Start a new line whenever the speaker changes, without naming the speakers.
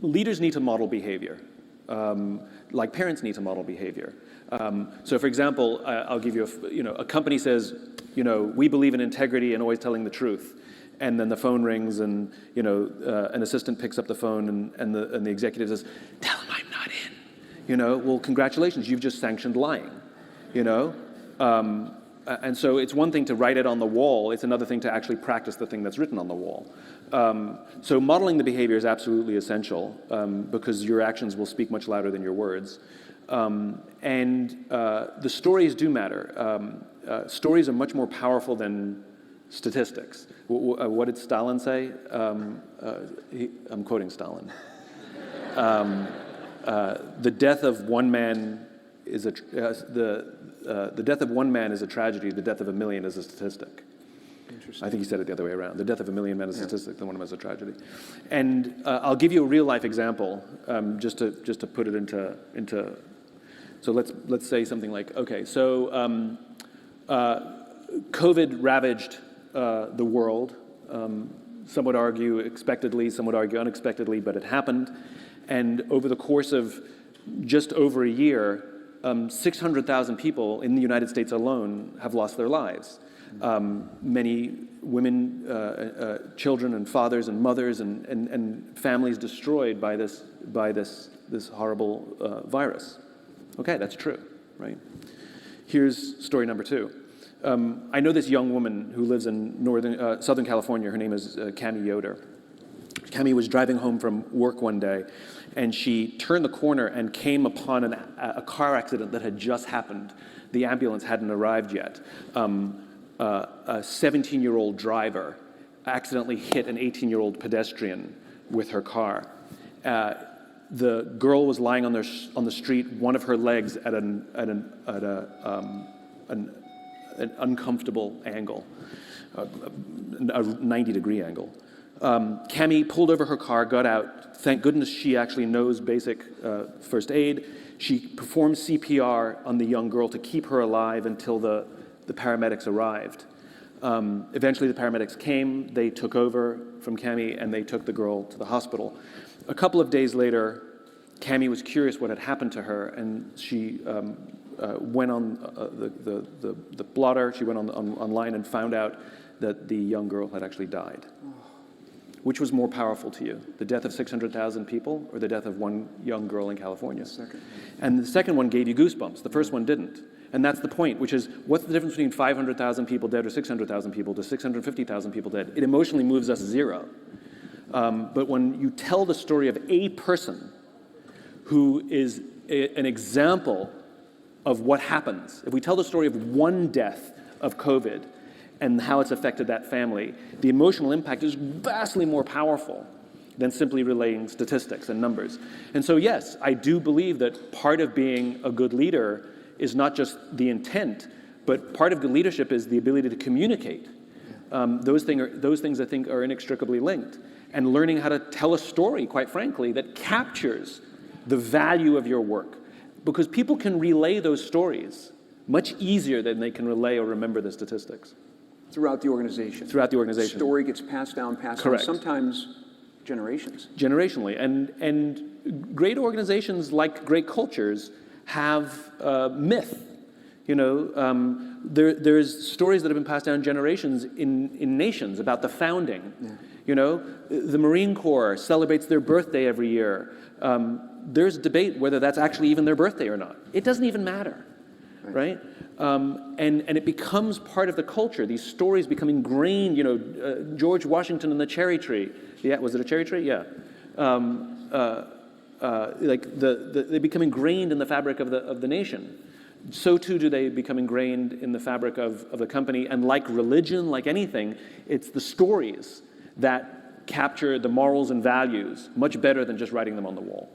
leaders need to model behavior, like parents need to model behavior. So, for example, I'll give you a company says, we believe in integrity and always telling the truth. And then the phone rings, and an assistant picks up the phone, and the executive says, "Tell him I'm not in." Well, congratulations, you've just sanctioned lying. And so it's one thing to write it on the wall; it's another thing to actually practice the thing that's written on the wall. So modeling the behavior is absolutely essential because your actions will speak much louder than your words. And the stories do matter. Stories are much more powerful than statistics. What did Stalin say? I'm quoting Stalin. The death of one man is the death of one man is a tragedy. The death of a million is a statistic. Interesting. I think he said it the other way around. The death of a million men is a statistic. The one man is a tragedy. And I'll give you a real life example, just to put it into. So let's say something like, okay, so COVID ravaged the world. Some would argue expectedly, some would argue unexpectedly, but it happened. And over the course of just over a year, 600,000 people in the United States alone have lost their lives. Many women, children, and fathers, and mothers, and families destroyed by this horrible virus. Okay, that's true, right? Here's story number 2. I know this young woman who lives in Southern California. Her name is Cami Yoder. Cami was driving home from work one day, and she turned the corner and came upon a car accident that had just happened. The ambulance hadn't arrived yet. A 17-year-old driver accidentally hit an 18-year-old pedestrian with her car. The girl was lying on the street, one of her legs at an uncomfortable angle, a 90-degree angle. Cami pulled over her car, got out. Thank goodness she actually knows basic first aid. She performed CPR on the young girl to keep her alive until the paramedics arrived. Eventually the paramedics came, they took over from Cami, and they took the girl to the hospital. A couple of days later, Cami was curious what had happened to her, and she went on the blotter. She went online and found out that the young girl had actually died. Which was more powerful to you, the death of 600,000 people or the death of one young girl in California?
Second.
And the second one gave you goosebumps. The first one didn't. And that's the point, which is, what's the difference between 500,000 people dead or 600,000 people to 650,000 people dead? It emotionally moves us zero. But when you tell the story of a person who is an example of what happens, if we tell the story of one death of COVID and how it's affected that family, the emotional impact is vastly more powerful than simply relaying statistics and numbers. And so yes, I do believe that part of being a good leader is not just the intent, but part of good leadership is the ability to communicate. Those things I think are inextricably linked. And learning how to tell a story, quite frankly, that captures the value of your work. Because people can relay those stories much easier than they can relay or remember the statistics.
Throughout the organization.
Throughout the organization.
Story gets passed down,
Correct.
sometimes generations.
Generationally. And great organizations, like great cultures, have myth. There's stories that have been passed down generations in nations about the founding. Yeah. The Marine Corps celebrates their birthday every year. There's debate whether that's actually even their birthday or not. It doesn't even matter, right? And it becomes part of the culture. These stories become ingrained. George Washington and the cherry tree. Yeah, was it a cherry tree? Yeah. They become ingrained in the fabric of the nation. So too do they become ingrained in the fabric of the company. And like religion, like anything, it's the stories that capture the morals and values much better than just writing them on the wall.